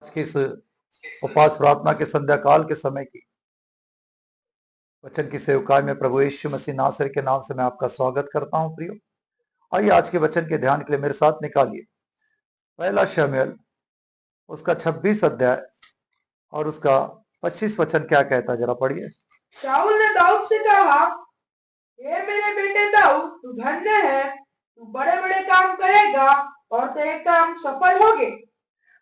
आज की इस उपवास प्रार्थना के संध्या काल के समय की वचन की सेवकाई में प्रभु यीशु मसीह नासरी के नाम से मैं आपका स्वागत करता हूं प्रियो। आइए आज के वचन के ध्यान के लिए मेरे साथ निकालिए पहला शमूएल उसका 26 अध्याय और उसका 25 वचन क्या कहता है, जरा पढ़िए। शाऊल ने दाऊद से कहा, हे मेरे बेटे दाऊद, तू धन्य है, तू बड़े बड़े काम करेगा और तेरे काम सफल होंगे।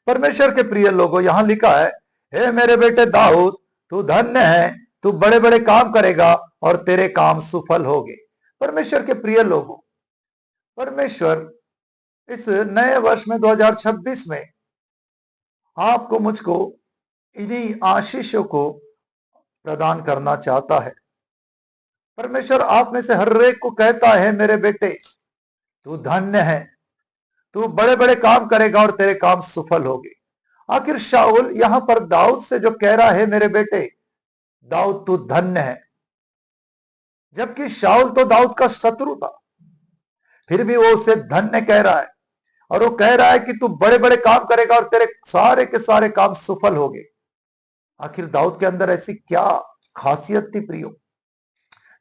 परमेश्वर के प्रिय लोगों, यहाँ लिखा है, हे मेरे बेटे दाऊद, तू धन्य है, तू बड़े बड़े काम करेगा और तेरे काम सफल होंगे। परमेश्वर के प्रिय लोगों, परमेश्वर इस नए वर्ष में 2026 में आपको मुझको इन्हीं आशीषों को प्रदान करना चाहता है। परमेश्वर आप में से हर एक को कहता है, मेरे बेटे तू धन्य है, तू बड़े बड़े काम करेगा और तेरे काम सफल होंगे। आखिर शाऊल यहां पर दाऊद से जो कह रहा है, मेरे बेटे दाऊद तू धन्य है, जबकि शाऊल तो दाऊद का शत्रु था, फिर भी वो उसे धन्य कह रहा है और वो कह रहा है कि तू बड़े बड़े काम करेगा और तेरे सारे के सारे काम सफल होंगे। आखिर दाऊद के अंदर ऐसी क्या खासियत थी प्रियो,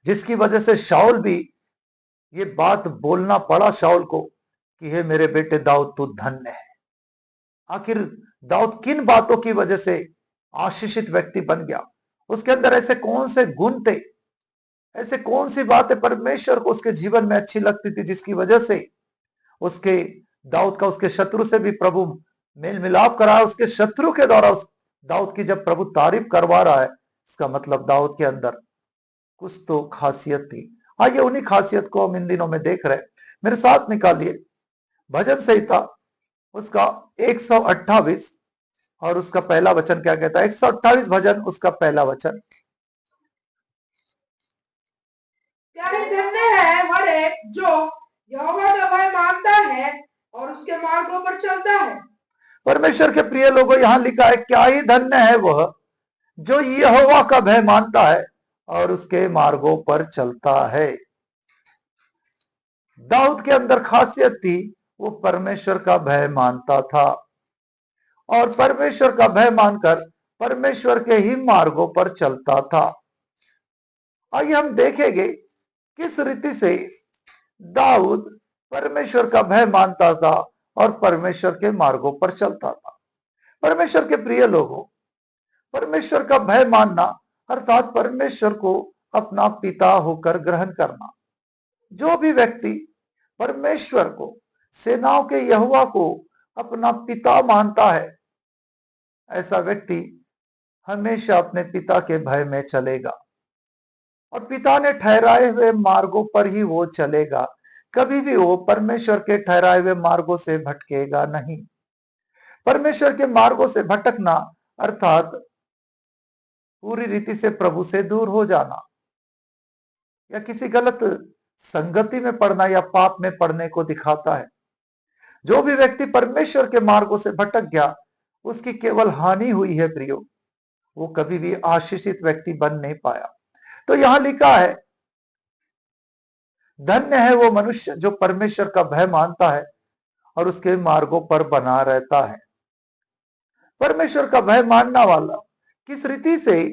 जिसकी वजह से शाऊल भी ये बात बोलना पड़ा शाऊल को कि हे मेरे बेटे दाऊद तू धन्य है। आखिर दाऊद किन बातों की वजह से आशीषित व्यक्ति बन गया? उसके अंदर ऐसे कौन से गुण थे, ऐसे कौन सी बातें परमेश्वर को उसके जीवन में अच्छी लगती थी, जिसकी वजह से उसके दाऊद का उसके शत्रु से भी प्रभु मेल मिलाप करा। उसके शत्रु के द्वारा उस दाऊद की जब प्रभु तारीफ करवा रहा है, इसका मतलब दाऊद के अंदर कुछ तो खासियत थी। आइए उन्हीं खासियत को हम इन दिनों में देख रहे हैं। मेरे साथ निकालिए भजन संहिता उसका 128 और उसका पहला वचन क्या कहता है। 128 भजन उसका पहला वचन। क्या ही धन्य है हर एक जो यहोवा का भय मानता है और उसके मार्गों पर चलता है। परमेश्वर के प्रिय लोगों, यहां लिखा है, क्या ही धन्य है वह जो यहोवा का भय मानता है और उसके मार्गों पर चलता है। दाऊद के अंदर खासियत थी, वो परमेश्वर का भय मानता था और परमेश्वर का भय मानकर परमेश्वर के ही मार्गों पर चलता था। आइए हम देखेंगे किस रीति से दाऊद परमेश्वर का भय मानता था और परमेश्वर के मार्गों पर चलता था। परमेश्वर के प्रिय लोगों, परमेश्वर का भय मानना अर्थात परमेश्वर को अपना पिता होकर ग्रहण करना। जो भी व्यक्ति परमेश्वर को, सेनाओं के यहोवा को अपना पिता मानता है, ऐसा व्यक्ति हमेशा अपने पिता के भय में चलेगा और पिता ने ठहराए हुए मार्गों पर ही वो चलेगा। कभी भी वो परमेश्वर के ठहराए हुए मार्गों से भटकेगा नहीं। परमेश्वर के मार्गों से भटकना अर्थात पूरी रीति से प्रभु से दूर हो जाना या किसी गलत संगति में पड़ना या पाप में पड़ने को दिखाता है। जो भी व्यक्ति परमेश्वर के मार्गों से भटक गया, उसकी केवल हानि हुई है प्रियो, वो कभी भी आशीषित व्यक्ति बन नहीं पाया। तो यहां लिखा है, धन्य है वो मनुष्य जो परमेश्वर का भय मानता है और उसके मार्गों पर बना रहता है। परमेश्वर का भय मानना वाला किस रीति से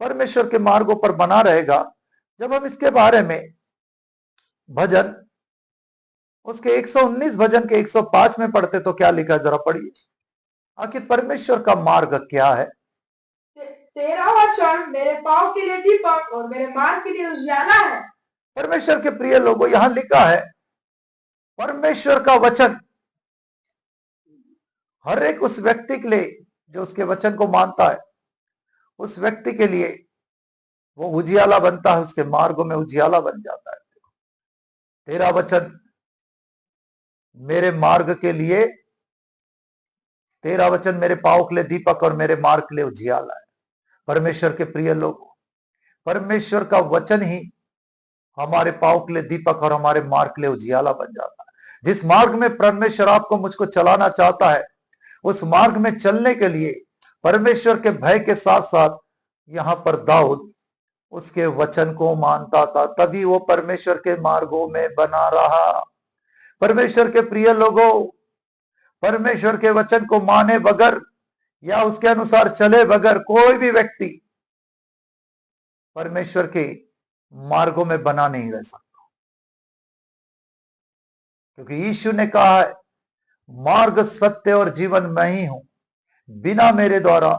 परमेश्वर के मार्गों पर बना रहेगा? जब हम इसके बारे में भजन उसके 119 भजन के 105 में पढ़ते तो क्या लिखा है, जरा पढ़िए। आखिर परमेश्वर का मार्ग क्या है? तेरा वचन मेरे पाँव के लिए दीपक और मेरे मार्ग के लिए उजियाला है। परमेश्वर के प्रिय लोगों, यहां लिखा है, परमेश्वर का वचन हर एक उस व्यक्ति के लिए जो उसके वचन को मानता है, उस व्यक्ति के लिए वो उजियाला बनता है, उसके मार्गों में उजियाला बन जाता है। तेरा वचन मेरे मार्ग के लिए, तेरा वचन मेरे पाँव के लिए दीपक और मेरे मार्ग के लिए उजियाला है। परमेश्वर के प्रिय लोगों, परमेश्वर का वचन ही हमारे पाँव के लिए दीपक और हमारे मार्ग के लिए उजियाला बन जाता है। जिस मार्ग में परमेश्वर आपको मुझको चलाना चाहता है, उस मार्ग में चलने के लिए परमेश्वर के भय के साथ साथ यहां पर दाऊद उसके वचन को मानता था, तभी वो परमेश्वर के मार्गों में बना रहा। परमेश्वर के प्रिय लोगों, परमेश्वर के वचन को माने बगैर या उसके अनुसार चले बगैर कोई भी व्यक्ति परमेश्वर के मार्गों में बना नहीं रह सकता, क्योंकि यीशु ने कहा है, मार्ग सत्य और जीवन मैं ही हूं, बिना मेरे द्वारा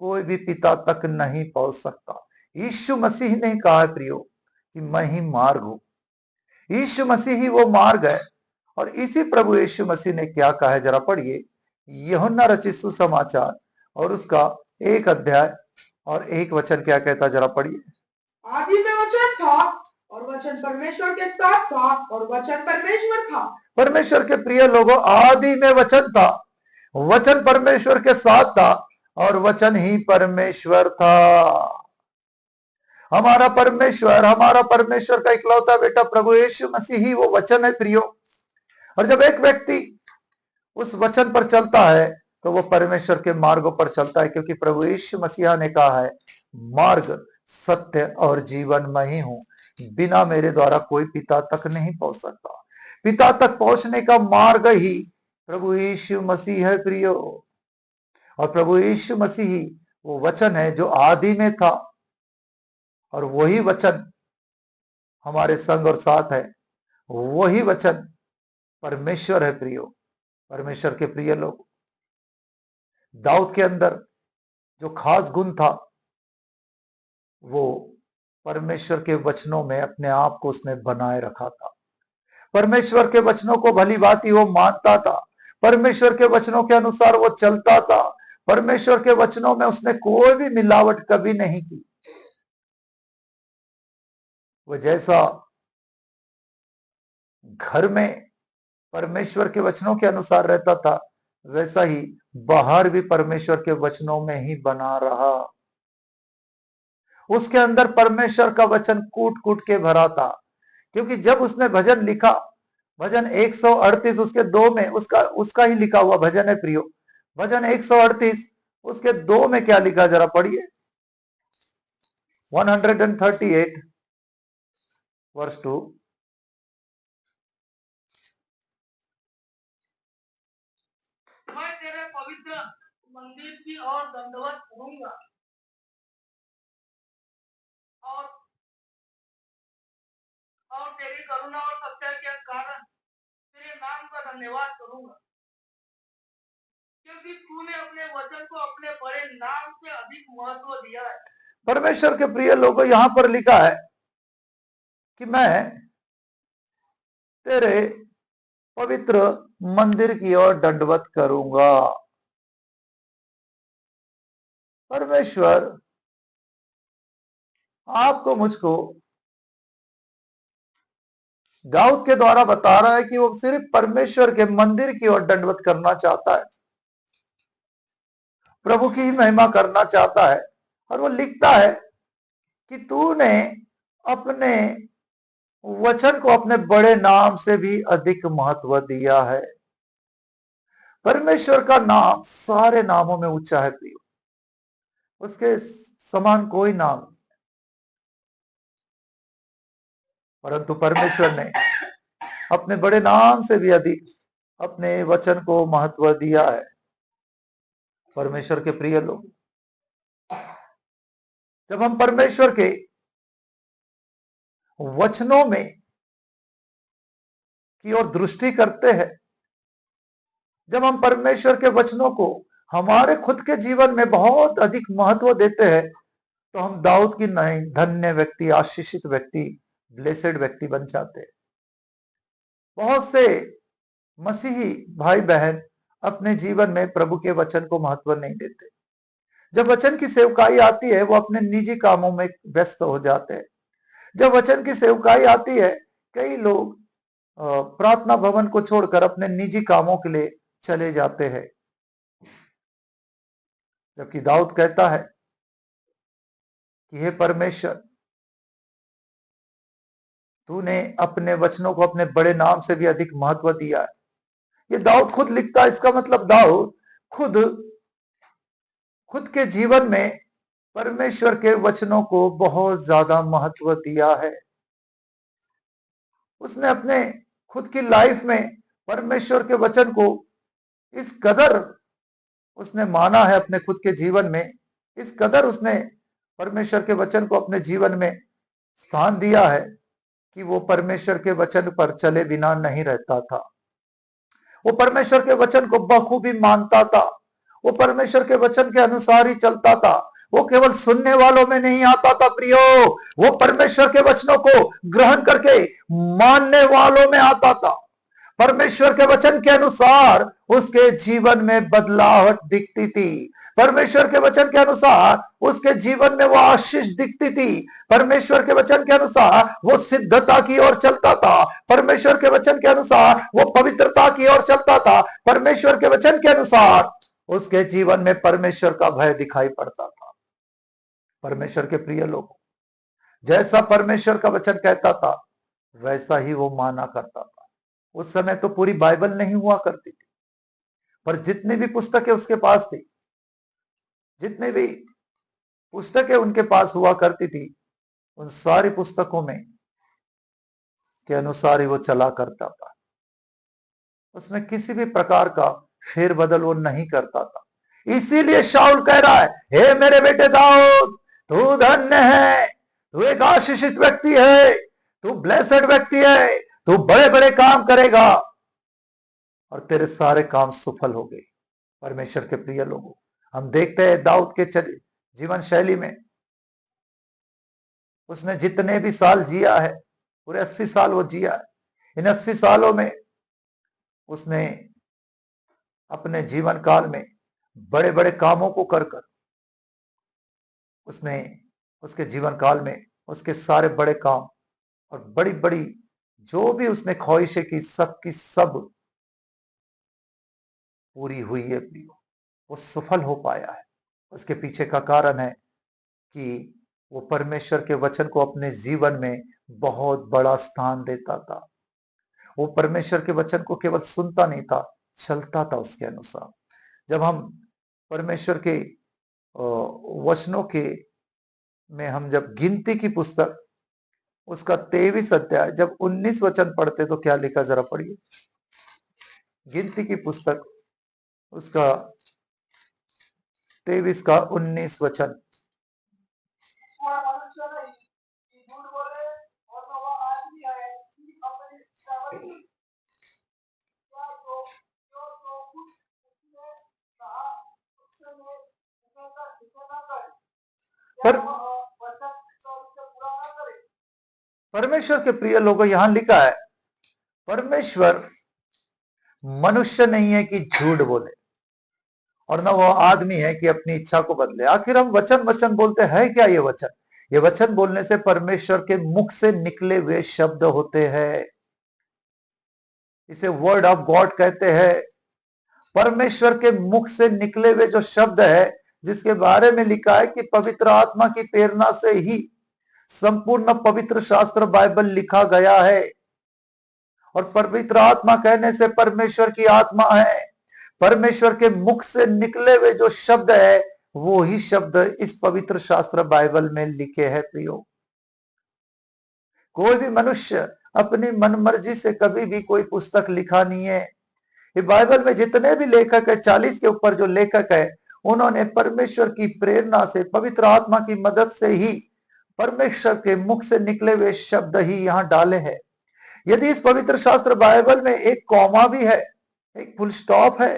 कोई भी पिता तक नहीं पहुंच सकता। यीशु मसीह ने कहा है प्रियो कि मैं ही मार्ग हूं। यीशु मसीह ही वो मार्ग है। और इसी प्रभु यीशु मसीह ने क्या कहा है, जरा पढ़िए यूहन्ना रचित सुसमाचार और उसका 1 अध्याय और 1 वचन क्या कहता है, जरा पढ़िए। आदि में वचन था और वचन परमेश्वर के साथ था और वचन परमेश्वर था। परमेश्वर के प्रिय लोगों, आदि में वचन था, वचन परमेश्वर के साथ था और वचन ही परमेश्वर था। हमारा परमेश्वर का इकलौता बेटा प्रभु यीशु मसीह ही वो वचन है प्रियो। और जब एक व्यक्ति उस वचन पर चलता है तो वो परमेश्वर के मार्गों पर चलता है, क्योंकि प्रभु यीशु मसीह ने कहा है, मार्ग सत्य और जीवन मैं ही हूं, बिना मेरे द्वारा कोई पिता तक नहीं पहुंच सकता। पिता तक पहुंचने का मार्ग ही प्रभु यीशु मसीह है प्रियो। और प्रभु यीशु मसीह ही वो वचन है जो आदि में था, और वही वचन हमारे संग और साथ है। वही वचन परमेश्वर है प्रियो। परमेश्वर के प्रिय लोग, दाऊद के अंदर जो खास गुण था, वो परमेश्वर के वचनों में अपने आप को उसने बनाए रखा था। परमेश्वर के वचनों को भली भांति वो मानता था, परमेश्वर के वचनों के अनुसार वो चलता था, परमेश्वर के वचनों में उसने कोई भी मिलावट कभी नहीं की। वो जैसा घर में परमेश्वर के वचनों के अनुसार रहता था, वैसा ही बाहर भी परमेश्वर के वचनों में ही बना रहा। उसके अंदर परमेश्वर का वचन कूट कूट के भरा था, क्योंकि जब उसने भजन लिखा, भजन 138 उसके 2 में उसका ही लिखा हुआ भजन है प्रियो। भजन 138 उसके 2 में क्या लिखा, जरा पढ़िए। 138 वर्स 2। मैं तेरे पवित्र मंदिर की ओर दंडवत करूंगा और तेरी करुणा और सत्य के कारण तेरे नाम का धन्यवाद करूंगा, क्योंकि तूने अपने वचन को अपने बड़े नाम से अधिक महत्व दिया है। परमेश्वर के प्रिय लोगों, यहां पर लिखा है कि मैं तेरे पवित्र मंदिर की ओर दंडवत करूंगा। परमेश्वर आपको मुझको दाऊद के द्वारा बता रहा है कि वो सिर्फ परमेश्वर के मंदिर की ओर दंडवत करना चाहता है, प्रभु की महिमा करना चाहता है। और वो लिखता है कि तूने अपने वचन को अपने बड़े नाम से भी अधिक महत्व दिया है। परमेश्वर का नाम सारे नामों में ऊंचा है प्रियो, उसके समान कोई नाम नहीं। परंतु परमेश्वर ने अपने बड़े नाम से भी अधिक अपने वचन को महत्व दिया है। परमेश्वर के प्रिय लोग, जब हम परमेश्वर के वचनों में की ओर दृष्टि करते हैं, जब हम परमेश्वर के वचनों को हमारे खुद के जीवन में बहुत अधिक महत्व देते हैं, तो हम दाऊद की नहीं धन्य व्यक्ति, आशीषित व्यक्ति, ब्लेसेड व्यक्ति बन जाते हैं। बहुत से मसीही भाई बहन अपने जीवन में प्रभु के वचन को महत्व नहीं देते। जब वचन की सेवकाई आती है, वो अपने निजी कामों में व्यस्त हो जाते हैं। जब वचन की सेवकाई आती है, कई लोग प्रार्थना भवन को छोड़कर अपने निजी कामों के लिए चले जाते हैं। जबकि दाऊद कहता है कि हे परमेश्वर, तूने अपने वचनों को अपने बड़े नाम से भी अधिक महत्व दिया है। ये दाऊद खुद लिखता है। इसका मतलब दाऊद खुद के जीवन में परमेश्वर के वचनों को बहुत ज्यादा महत्व दिया है। उसने अपने खुद की लाइफ में परमेश्वर के वचन को इस कदर उसने माना है अपने खुद के जीवन में, इस कदर उसने परमेश्वर के वचन को अपने जीवन में स्थान दिया है कि वो परमेश्वर के वचन पर चले बिना नहीं रहता था। वो परमेश्वर के वचन को बखूबी मानता था, वो परमेश्वर के वचन के अनुसार ही चलता था। वो केवल सुनने वालों में नहीं आता था प्रियो, वो परमेश्वर के वचनों को ग्रहण करके मानने वालों में आता था। परमेश्वर के वचन के अनुसार उसके जीवन में बदलाव दिखती थी। परमेश्वर के वचन के अनुसार उसके जीवन में वो आशीष दिखती थी। परमेश्वर के वचन के अनुसार वो सिद्धता की ओर चलता था। परमेश्वर के वचन के अनुसार वो पवित्रता की ओर चलता था। परमेश्वर के वचन के अनुसार उसके जीवन में परमेश्वर का भय दिखाई पड़ता था। परमेश्वर के प्रिय लोग, जैसा परमेश्वर का वचन कहता था वैसा ही वो माना करता था। उस समय तो पूरी बाइबल नहीं हुआ करती थी, पर जितनी भी पुस्तकें उसके पास थी, जितनी भी पुस्तकें उनके पास हुआ करती थी, उन सारी पुस्तकों में के अनुसार ही वो चला करता था। उसमें किसी भी प्रकार का फेरबदल वो नहीं करता था। इसीलिए शाऊल कह रहा है, हे मेरे बेटे दाऊद, तू धन्य है, तू एक आशीषित व्यक्ति है, तू ब्लेसेड व्यक्ति है, तू बड़े बड़े काम करेगा और तेरे सारे काम सफल हो गए। परमेश्वर के प्रिय लोगों, हम देखते हैं दाऊद के जीवन शैली में उसने जितने भी साल जिया है, पूरे 80 साल वो जिया है। इन 80 सालों में उसने अपने जीवन काल में बड़े बड़े कामों को कर कर उसने उसके जीवन काल में उसके सारे बड़े काम और बड़ी बड़ी जो भी उसने ख्वाहिशें की, सब की सब पूरी हुई है प्रियो। वो सफल हो पाया है। उसके पीछे का कारण है कि वो परमेश्वर के वचन को अपने जीवन में बहुत बड़ा स्थान देता था। वो परमेश्वर के वचन को केवल सुनता नहीं था, चलता था उसके अनुसार। जब हम परमेश्वर के वचनों के में हम जब गिनती की पुस्तक उसका 23 अध्याय जब 19 वचन पढ़ते तो क्या लिखा, जरा पढ़िए। गिनती की पुस्तक उसका 23 का 19 वचन। पर परमेश्वर के प्रिय लोगों, यहां लिखा है परमेश्वर मनुष्य नहीं है कि झूठ बोले और न वो आदमी है कि अपनी इच्छा को बदले। आखिर हम वचन वचन बोलते हैं क्या? ये वचन, ये वचन बोलने से परमेश्वर के मुख से निकले हुए शब्द होते हैं। इसे वर्ड ऑफ गॉड कहते हैं। परमेश्वर के मुख से निकले हुए जो शब्द है, जिसके बारे में लिखा है कि पवित्र आत्मा की प्रेरणा से ही संपूर्ण पवित्र शास्त्र बाइबल लिखा गया है। और पवित्र आत्मा कहने से परमेश्वर की आत्मा है। परमेश्वर के मुख से निकले हुए जो शब्द है, वो ही शब्द इस पवित्र शास्त्र बाइबल में लिखे हैं प्रियो। कोई भी मनुष्य अपनी मनमर्जी से कभी भी कोई पुस्तक लिखा नहीं है। ये बाइबल में जितने भी लेखक है, 40 के ऊपर जो लेखक है, उन्होंने परमेश्वर की प्रेरणा से, पवित्र आत्मा की मदद से ही परमेश्वर के मुख से निकले हुए शब्द ही यहाँ डाले हैं। यदि इस पवित्र शास्त्र बाइबल में एक कॉमा भी है, एक फुल स्टॉप है,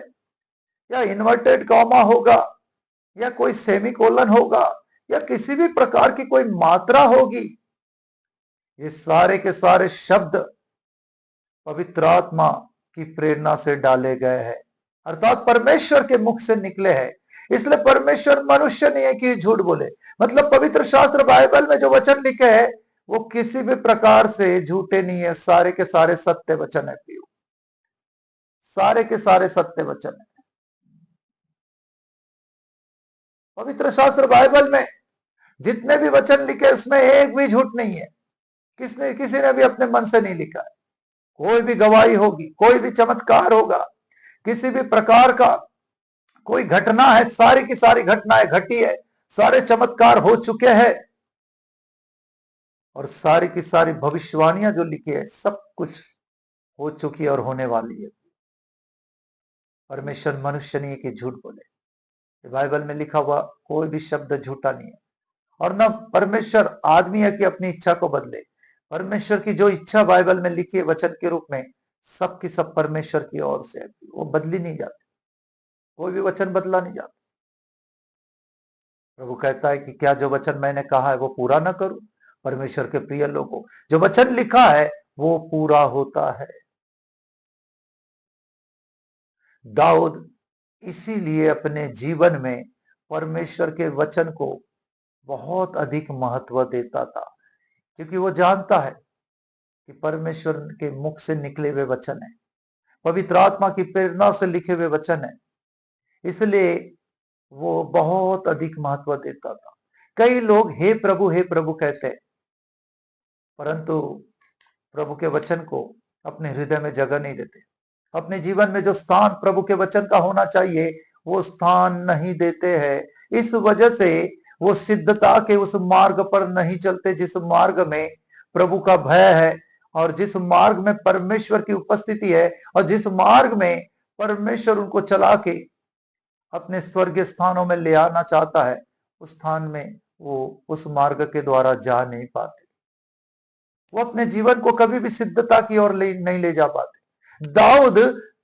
या इन्वर्टेड कॉमा होगा, या कोई सेमीकोलन होगा, या किसी भी प्रकार की कोई मात्रा होगी, ये सारे के सारे शब्द पवित्र आत्मा की प्रेरणा से डाले गए हैं, अर्थात परमेश्वर के मुख से निकले हैं। इसलिए परमेश्वर मनुष्य नहीं है कि झूठ बोले। मतलब पवित्र शास्त्र बाइबल में जो वचन लिखे हैं वो किसी भी प्रकार से झूठे नहीं है, सारे के सारे सत्य वचन है प्रियो, सारे के सारे सत्य वचन है। पवित्र शास्त्र बाइबल में जितने भी वचन लिखे उसमें एक भी झूठ नहीं है। किसी ने भी अपने मन से नहीं लिखा है। कोई भी गवाही होगी, कोई भी चमत्कार होगा, किसी भी प्रकार का कोई घटना है, सारी की सारी घटनाएं घटी है, सारे चमत्कार हो चुके हैं और सारी की सारी भविष्यवाणियां जो लिखी है सब कुछ हो चुकी है और होने वाली है। परमेश्वर मनुष्य नहीं है कि झूठ बोले। बाइबल में लिखा हुआ कोई भी शब्द झूठा नहीं है, और न परमेश्वर आदमी है कि अपनी इच्छा को बदले। परमेश्वर की जो इच्छा बाइबल में लिखी है वचन के रूप में, सब की सब परमेश्वर की ओर से है, वो बदली नहीं जाती, कोई भी वचन बदला नहीं जाता। प्रभु कहता है कि क्या जो वचन मैंने कहा है वो पूरा ना करूं? परमेश्वर के प्रिय लोगों, जो वचन लिखा है वो पूरा होता है। दाऊद इसीलिए अपने जीवन में परमेश्वर के वचन को बहुत अधिक महत्व देता था, क्योंकि वो जानता है कि परमेश्वर के मुख से निकले हुए वचन है, पवित्र आत्मा की प्रेरणा से लिखे हुए वचन है, इसलिए वो बहुत अधिक महत्व देता था। कई लोग हे प्रभु कहते हैं, परंतु प्रभु के वचन को अपने हृदय में जगह नहीं देते। अपने जीवन में जो स्थान प्रभु के वचन का होना चाहिए वो स्थान नहीं देते हैं। इस वजह से वो सिद्धता के उस मार्ग पर नहीं चलते जिस मार्ग में प्रभु का भय है, और जिस मार्ग में परमेश्वर की उपस्थिति है, और जिस मार्ग में परमेश्वर उनको चला के अपने स्वर्गीय स्थानों में ले आना चाहता है, उस स्थान में वो उस मार्ग के द्वारा जा नहीं पाते। वो अपने जीवन को कभी भी सिद्धता की ओर नहीं ले जा पाते। दाऊद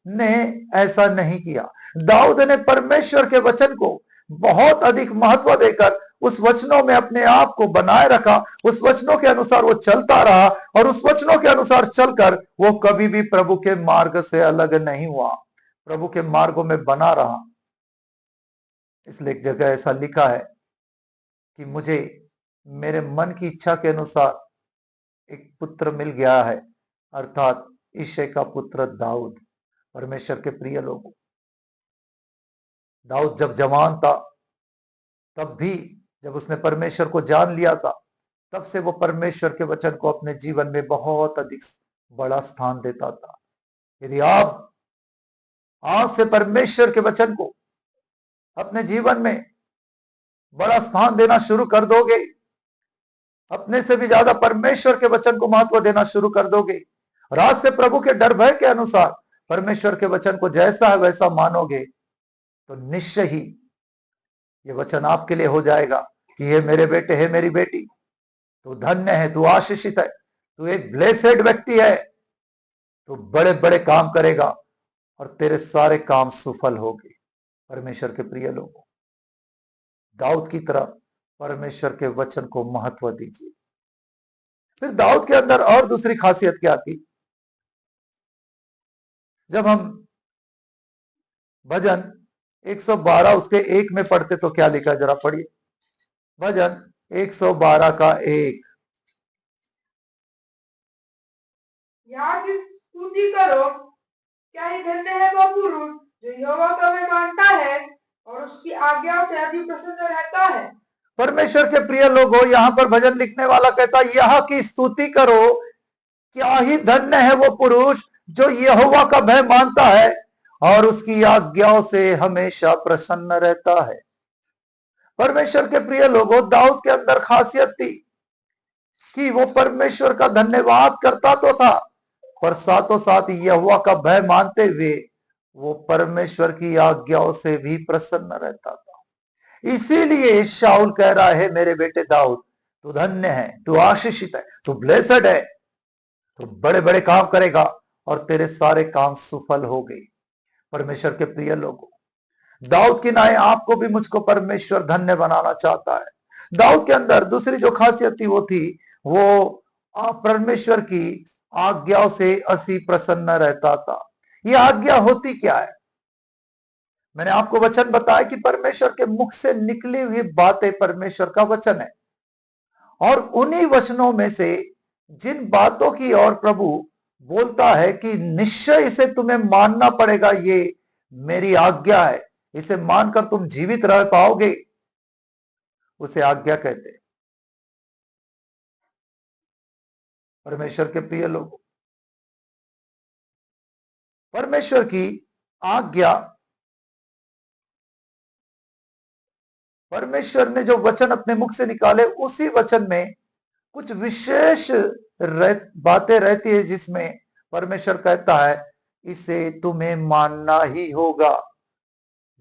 ने ऐसा नहीं किया। दाऊद ने परमेश्वर के वचन को बहुत अधिक महत्व देकर उस वचनों में अपने आप को बनाए रखा, उस वचनों के अनुसार वो चलता रहा, और उस वचनों के अनुसार चलकर वो कभी भी प्रभु के मार्ग से अलग नहीं हुआ, प्रभु के मार्गों में बना रहा। इसलिए एक जगह ऐसा लिखा है कि मुझे मेरे मन की इच्छा के अनुसार एक पुत्र मिल गया है, अर्थात ईशे का पुत्र दाऊद। परमेश्वर के प्रिय लोगों, दाऊद जब जवान था तब भी जब उसने परमेश्वर को जान लिया था, तब से वो परमेश्वर के वचन को अपने जीवन में बहुत अधिक बड़ा स्थान देता था। यदि आप आज से परमेश्वर के वचन को अपने जीवन में बड़ा स्थान देना शुरू कर दोगे, अपने से भी ज्यादा परमेश्वर के वचन को महत्व देना शुरू कर दोगे, और आज से प्रभु के डर भय के अनुसार परमेश्वर के वचन को जैसा है वैसा मानोगे, तो निश्चय ही ये वचन आपके लिए हो जाएगा कि हे मेरे बेटे, हे मेरी बेटी, तू धन्य है, तू आशीषित है, तू एक ब्लेसेड व्यक्ति है, तू बड़े बड़े काम करेगा और तेरे सारे काम सफल होंगे। परमेश्वर के प्रिय लोगों, दाऊद की तरह परमेश्वर के वचन को महत्व दीजिए। फिर दाऊद के अंदर और दूसरी खासियत क्या थी? जब हम भजन 112 उसके 1 में पढ़ते तो क्या लिखा, जरा पढ़िए। भजन 112 का 1। यहाँ की स्तुति करो, क्या ही धन्य है वो पुरुष जो यहोवा का मैं मानता है और उसकी आज्ञाओं से अति प्रसन्न रहता है। परमेश्वर के प्रिय लोगों, यहाँ पर भजन लिखने वाला कहता, यहाँ की स्तुति करो, क्या ही धन्य है वो पुरुष जो यहोवा का भय मानता है और उसकी आज्ञाओं से हमेशा प्रसन्न रहता है। परमेश्वर के प्रिय लोगों, दाऊद के अंदर खासियत थी कि वो परमेश्वर का धन्यवाद करता तो था, पर साथों साथ यहोवा का भय मानते हुए वो परमेश्वर की आज्ञाओं से भी प्रसन्न रहता था। इसीलिए शाऊल कह रहा है, मेरे बेटे दाऊद, तू धन्य है, तू आशीषित है, तू ब्लेसड है, तू बड़े बड़े काम करेगा और तेरे सारे काम सफल हो गए। परमेश्वर के प्रिय लोगों, दाऊद की नाई आपको भी मुझको परमेश्वर धन्य बनाना चाहता है। दाऊद के अंदर दूसरी जो खासियत थी वो परमेश्वर की आज्ञाओं से असी प्रसन्न रहता था। ये आज्ञा होती क्या है? मैंने आपको वचन बताया कि परमेश्वर के मुख से निकली हुई बातें परमेश्वर का वचन है, और उन्हीं वचनों में से जिन बातों की ओर प्रभु बोलता है कि निश्चय इसे तुम्हें मानना पड़ेगा, ये मेरी आज्ञा है, इसे मानकर तुम जीवित रह पाओगे, उसे आज्ञा कहते हैं। परमेश्वर के प्रिय लोगों, परमेश्वर की आज्ञा, परमेश्वर ने जो वचन अपने मुख से निकाले उसी वचन में कुछ विशेष बातें रहती है जिसमें परमेश्वर कहता है इसे तुम्हें मानना ही होगा।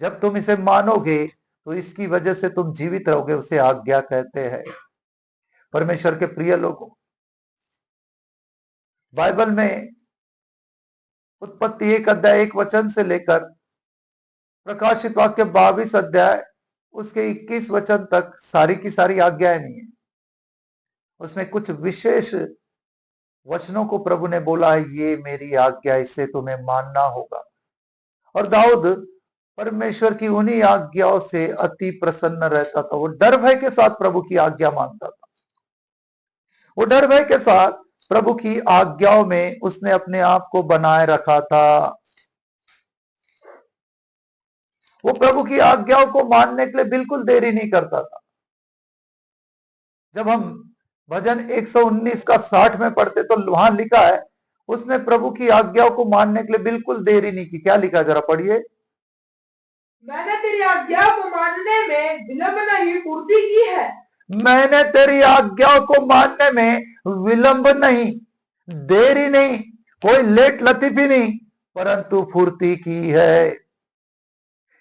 जब तुम इसे मानोगे तो इसकी वजह से तुम जीवित रहोगे, उसे आज्ञा कहते हैं। परमेश्वर के प्रिय लोगों, बाइबल में उत्पत्ति 1 अध्याय 1 वचन से लेकर प्रकाशित वाक्य 22 अध्याय उसके 21 वचन तक सारी की सारी आज्ञाएं नहीं है। उसमें कुछ विशेष वचनों को प्रभु ने बोला है, ये मेरी आज्ञा, इसे तुम्हें मानना होगा। और दाऊद परमेश्वर की उन्हीं आज्ञाओं से अति प्रसन्न रहता था। वो डर भय के साथ प्रभु की आज्ञा मानता था। वो डर भय के साथ प्रभु की आज्ञाओं में उसने अपने आप को बनाए रखा था। वो प्रभु की आज्ञाओं को मानने के लिए बिल्कुल देरी नहीं करता था। जब हम भजन 119 का 60 में पढ़ते तो वहां लिखा है, उसने प्रभु की आज्ञाओं को मानने के लिए बिल्कुल देरी नहीं की। क्या लिखा, जरा पढ़िए। मैंने तेरी आज्ञा को मानने में विलंब नहीं, पूर्ति की है। मैंने तेरी आज्ञाओं को मानने में विलंब नहीं, देरी नहीं, कोई लेट लतीफी नहीं, परंतु फुर्ती की है।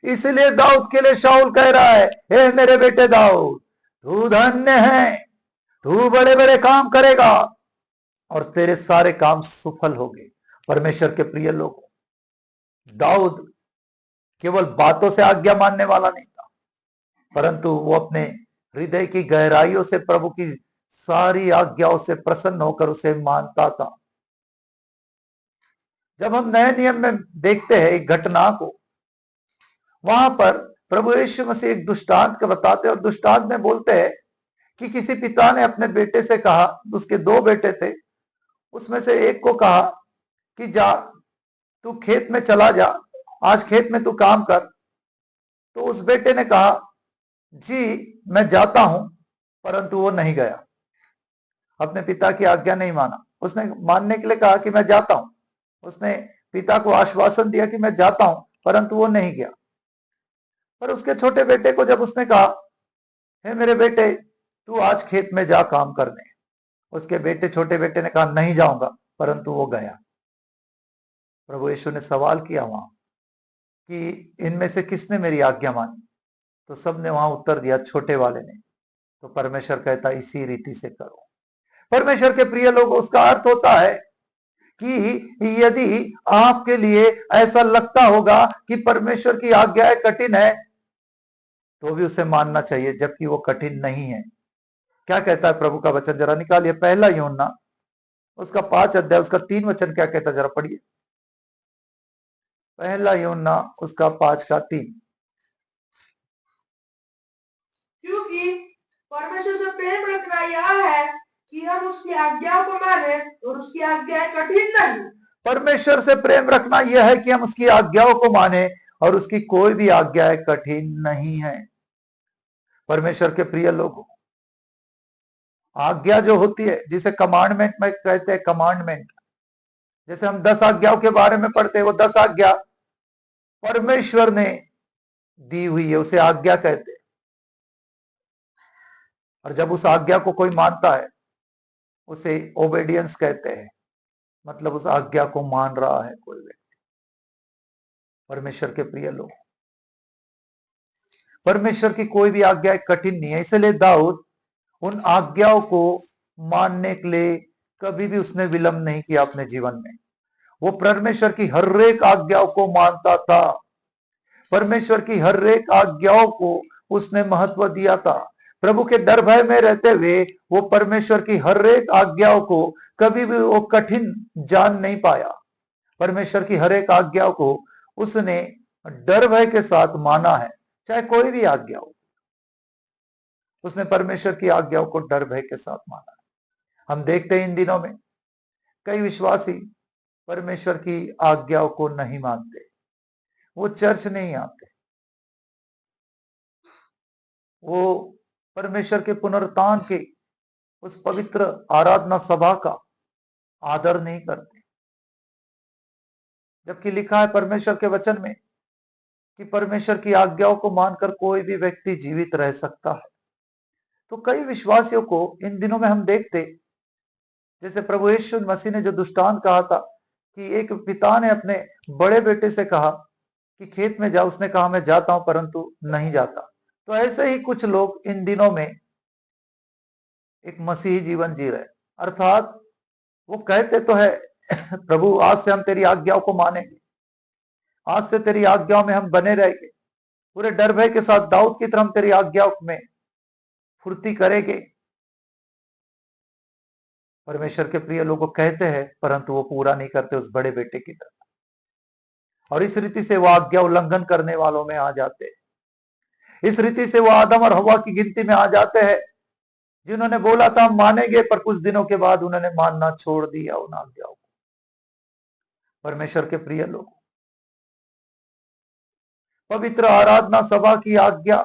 इसलिए दाऊद के लिए शाऊल कह रहा है, हे मेरे बेटे दाऊद, तू धन्य है, तू बड़े बड़े काम करेगा और तेरे सारे काम सफल होंगे। परमेश्वर के प्रिय लोगों, दाऊद केवल बातों से आज्ञा मानने वाला नहीं था, परंतु वो अपने हृदय की गहराइयों से प्रभु की सारी आज्ञाओं से प्रसन्न होकर उसे मानता था। जब हम नए नियम में देखते हैं एक घटना को, वहां पर प्रभु यीशु मसीह एक दृष्टांत का बताते हैं और दृष्टांत में बोलते हैं कि किसी पिता ने अपने बेटे से कहा, उसके 2 बेटे थे, उसमें से एक को कहा कि जा तू खेत में चला जा, आज खेत में तू काम कर। तो उस बेटे ने कहा, जी मैं जाता हूं, परंतु वो नहीं गया। अपने पिता की आज्ञा नहीं माना। उसने मानने के लिए कहा कि मैं जाता हूं, उसने पिता को आश्वासन दिया कि मैं जाता हूं, परंतु वो नहीं गया। पर उसके छोटे बेटे को जब उसने कहा, हे मेरे बेटे तू आज खेत में जा काम करने, उसके छोटे बेटे ने कहा नहीं जाऊंगा, परंतु वो गया। प्रभु यीशु ने सवाल किया वहां कि इनमें से किसने मेरी आज्ञा मानी? तो सबने वहां उत्तर दिया, छोटे वाले ने। तो परमेश्वर कहता, इसी रीति से करो। परमेश्वर के प्रिय लोग, उसका अर्थ होता है कि यदि आपके लिए ऐसा लगता होगा कि परमेश्वर की आज्ञाएं कठिन है, तो भी उसे मानना चाहिए, जबकि वो कठिन नहीं है। क्या कहता है प्रभु का वचन, जरा निकालिए। 1 यूहन्ना उसका 5 अध्याय उसका 3 वचन क्या कहता है, जरा पढ़िए। 1 यूहन्ना उसका 5 का 3। क्योंकि परमेश्वर से प्रेम रखना यह है कि हम उसकी आज्ञा को माने और उसकी आज्ञाएं कठिन नहीं। परमेश्वर से प्रेम रखना यह है कि हम उसकी आज्ञाओं को माने और उसकी कोई भी आज्ञाएं कठिन नहीं है। परमेश्वर के प्रिय लोगों, आज्ञा जो होती है, जिसे कमांडमेंट में कहते हैं, कमांडमेंट, जैसे हम 10 आज्ञाओं के बारे में पढ़ते हैं, वो 10 आज्ञा परमेश्वर ने दी हुई है, उसे आज्ञा कहते हैं। और जब उस आज्ञा को कोई मानता है, उसे ओबेडियंस कहते हैं, मतलब उस आज्ञा को मान रहा है कोई व्यक्ति। परमेश्वर के प्रिय लोग, परमेश्वर की कोई भी आज्ञा कठिन नहीं है। इसलिए दाऊद उन आज्ञाओं को मानने के लिए कभी भी उसने विलंब नहीं किया अपने जीवन में। वो परमेश्वर की हर एक आज्ञाओं को मानता था। परमेश्वर की हर एक आज्ञाओं को उसने महत्व दिया था। प्रभु के डर भय में रहते हुए वो परमेश्वर की हर एक आज्ञाओं को कभी भी वो कठिन जान नहीं पाया। परमेश्वर की हर एक आज्ञाओं को उसने डर भय के साथ माना है, चाहे कोई भी आज्ञा हो। उसने परमेश्वर की आज्ञाओं को डर भय के साथ माना है। हम देखते हैं इन दिनों में कई विश्वासी परमेश्वर की आज्ञाओं को नहीं मानते, वो चर्च नहीं आते, वो परमेश्वर के पुनरुत्थान के उस पवित्र आराधना सभा का आदर नहीं करते। जबकि लिखा है परमेश्वर के वचन में कि परमेश्वर की आज्ञाओं को मानकर कोई भी व्यक्ति जीवित रह सकता है। तो कई विश्वासियों को इन दिनों में हम देखते, जैसे प्रभु यीशु मसीह ने जो दृष्टांत कहा था कि एक पिता ने अपने बड़े बेटे से कहा कि खेत में जा, उसने कहा मैं जाता हूं, परंतु नहीं जाता। तो ऐसे ही कुछ लोग इन दिनों में एक मसीही जीवन जी रहे, अर्थात वो कहते तो है प्रभु आज से हम तेरी आज्ञाओं को मानेंगे, आज से तेरी आज्ञाओं में हम बने रहेंगे, पूरे डर भय के साथ दाऊद की तरह हम तेरी आज्ञाओं में फुर्ती करेंगे। परमेश्वर के प्रिय लोग कहते हैं, परंतु वो पूरा नहीं करते उस बड़े बेटे की तरह, और इस रीति से वो आज्ञा उल्लंघन करने वालों में आ जाते हैं। इस रीति से वो आदम और हवा की गिनती में आ जाते हैं, जिन्होंने बोला था हम मानेंगे, पर कुछ दिनों के बाद उन्होंने मानना छोड़ दिया उन आज्ञाओं को। परमेश्वर के प्रिय लोग, पवित्र आराधना सभा की आज्ञा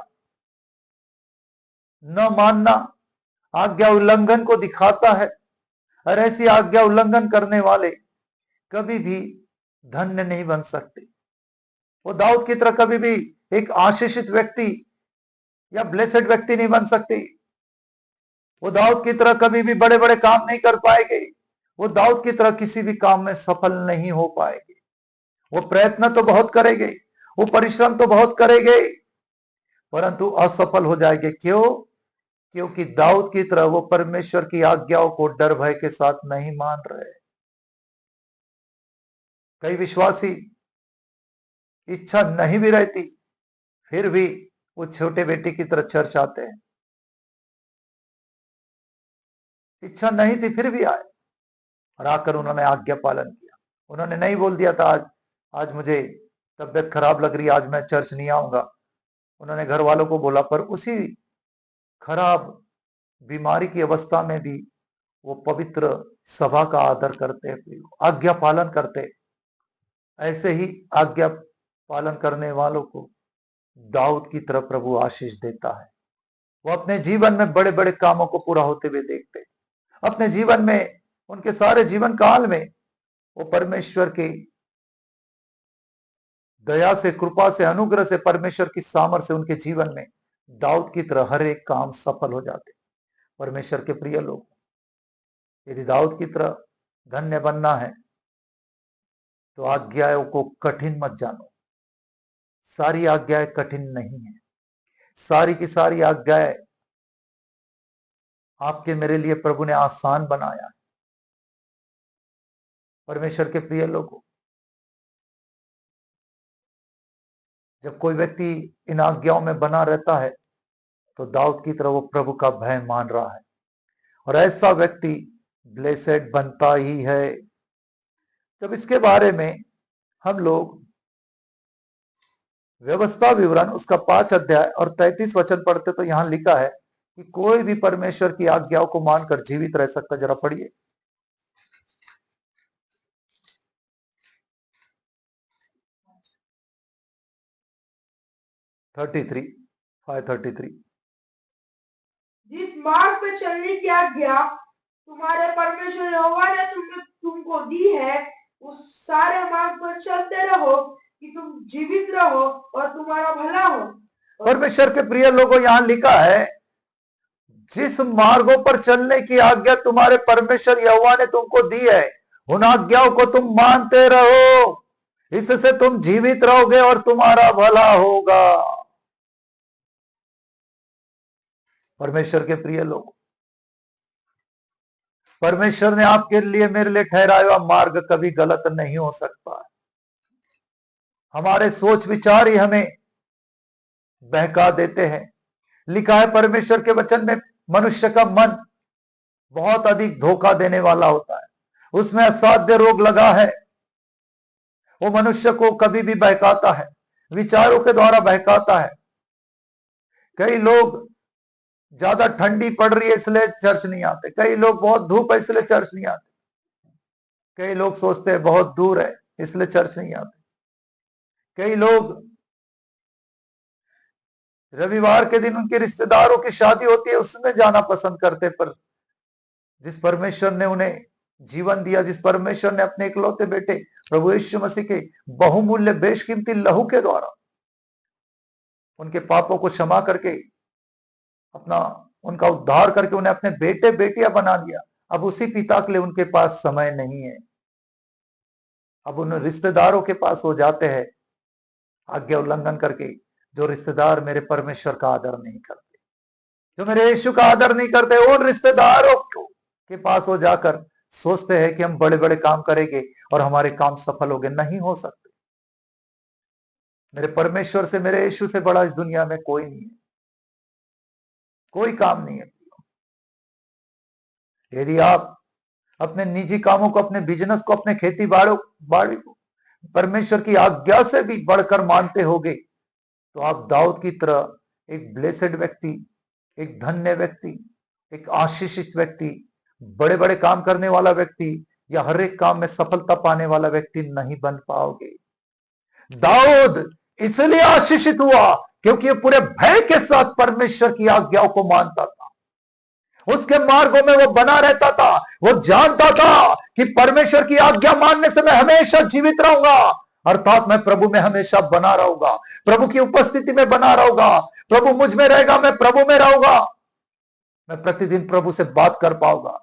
न मानना आज्ञा उल्लंघन को दिखाता है, और ऐसी आज्ञा उल्लंघन करने वाले कभी भी धन्य नहीं बन सकते। वो दाऊद की तरह कभी भी एक आशीषित व्यक्ति या ब्लेसेड व्यक्ति नहीं बन सकते। वो दाऊद की तरह कभी भी बड़े बड़े काम नहीं कर पाएंगे। वो दाऊद की तरह किसी भी काम में सफल नहीं हो पाएंगे। वो प्रयत्न तो बहुत करेंगे, वो परिश्रम तो बहुत करेंगे, परंतु असफल हो जाएंगे। क्यों? क्योंकि दाऊद की तरह वो परमेश्वर की आज्ञाओं को डर भय के साथ नहीं मान रहे। कई विश्वासी इच्छा नहीं भी रहती, फिर भी वो छोटे बेटे की तरह चर्च आते हैं। इच्छा नहीं थी फिर भी आए, और आकर उन्होंने आज्ञा पालन किया। उन्होंने नहीं बोल दिया था आज मुझे तबियत खराब लग रही है, आज मैं चर्च नहीं आऊंगा। उन्होंने घर वालों को बोला, पर उसी खराब बीमारी की अवस्था में भी वो पवित्र सभा का आदर करते हैं, आज्ञा पालन करते। ऐसे ही आज्ञा पालन करने वालों को दाऊद की तरफ प्रभु आशीष देता है। वो अपने जीवन में बड़े बड़े कामों को पूरा होते हुए देखते। अपने जीवन में, उनके सारे जीवन काल में वो परमेश्वर की दया से, कृपा से, अनुग्रह से, परमेश्वर की सामर्थ्य से उनके जीवन में दाऊद की तरह हर एक काम सफल हो जाते। परमेश्वर के प्रिय लोग, यदि दाऊद की तरह धन्य बनना है तो आज्ञाओं को कठिन मत जानो। सारी आज्ञाएं कठिन नहीं है, सारी की सारी आज्ञाएं आपके मेरे लिए प्रभु ने आसान बनाया है। परमेश्वर के प्रिय लोगों, जब कोई व्यक्ति इन आज्ञाओं में बना रहता है तो दाऊद की तरह वो प्रभु का भय मान रहा है, और ऐसा व्यक्ति ब्लेसेड बनता ही है। जब इसके बारे में हम लोग व्यवस्था विवरण उसका 5 अध्याय और 33 वचन पढ़ते तो यहां लिखा है कि कोई भी परमेश्वर की आज्ञाओं को मानकर जीवित रह सकता। जरा पढ़िए। 5:33। जिस मार्ग पे चलने की आज्ञा तुम्हारे परमेश्वर यहोवा ने तुमको दी है, उस सारे मार्ग पर चलते रहो कि तुम जीवित रहो और तुम्हारा भला हो। परमेश्वर के प्रिय लोगों, यहां लिखा है जिस मार्गों पर चलने की आज्ञा तुम्हारे परमेश्वर यहोवा ने तुमको दी है, उन आज्ञाओं को तुम मानते रहो, इससे तुम जीवित रहोगे और तुम्हारा भला होगा। परमेश्वर के प्रिय लोग, परमेश्वर ने आपके लिए, मेरे लिए ठहराया हुआ मार्ग कभी गलत नहीं हो सकता है। हमारे सोच विचार ही हमें बहका देते हैं। लिखा है परमेश्वर के वचन में, मनुष्य का मन बहुत अधिक धोखा देने वाला होता है, उसमें असाध्य रोग लगा है। वो मनुष्य को कभी भी बहकाता है, विचारों के द्वारा बहकाता है। कई लोग ज्यादा ठंडी पड़ रही है इसलिए चर्च नहीं आते, कई लोग बहुत धूप है इसलिए चर्च नहीं आते, कई लोग सोचते हैं बहुत दूर है इसलिए चर्च नहीं आते, कई लोग रविवार के दिन उनके रिश्तेदारों की शादी होती है उसमें जाना पसंद करते। पर जिस परमेश्वर ने उन्हें जीवन दिया, जिस परमेश्वर ने अपने इकलौते बेटे प्रभु यीशु मसीह के बहुमूल्य बेशकीमती लहू के द्वारा उनके पापों को क्षमा करके उनका उद्धार करके उन्हें अपने बेटे बेटियां बना दिया, अब उसी पिता के लिए उनके पास समय नहीं है। अब उन रिश्तेदारों के पास हो जाते हैं आज्ञा उल्लंघन करके, जो रिश्तेदार मेरे परमेश्वर का आदर नहीं करते, जो मेरे यीशु का आदर नहीं करते, उन रिश्तेदारों के पास वो जाकर सोचते हैं कि हम बड़े बड़े काम करेंगे और हमारे काम सफल होंगे। नहीं हो सकते। मेरे परमेश्वर से, मेरे यीशु से बड़ा इस दुनिया में कोई नहीं है, कोई काम नहीं है। यदि आप अपने निजी कामों को, अपने बिजनेस को, अपने खेती बाड़ी को परमेश्वर की आज्ञा से भी बढ़कर मानते होगे, तो आप दाऊद की तरह एक ब्लेसेड व्यक्ति, एक धन्य व्यक्ति, एक आशीषित व्यक्ति, बड़े बड़े काम करने वाला व्यक्ति या हर एक काम में सफलता पाने वाला व्यक्ति नहीं बन पाओगे। दाऊद इसलिए आशीषित हुआ क्योंकि वो पूरे भय के साथ परमेश्वर की आज्ञाओं को मानता था, उसके मार्गों में वो बना रहता था। वो जानता था कि परमेश्वर की आज्ञा मानने से मैं हमेशा जीवित रहूंगा, अर्थात मैं प्रभु में हमेशा बना रहूंगा, प्रभु की उपस्थिति में बना रहूंगा, प्रभु मुझ में रहेगा, मैं प्रभु में रहूंगा, मैं प्रतिदिन प्रभु से बात कर पाऊंगा,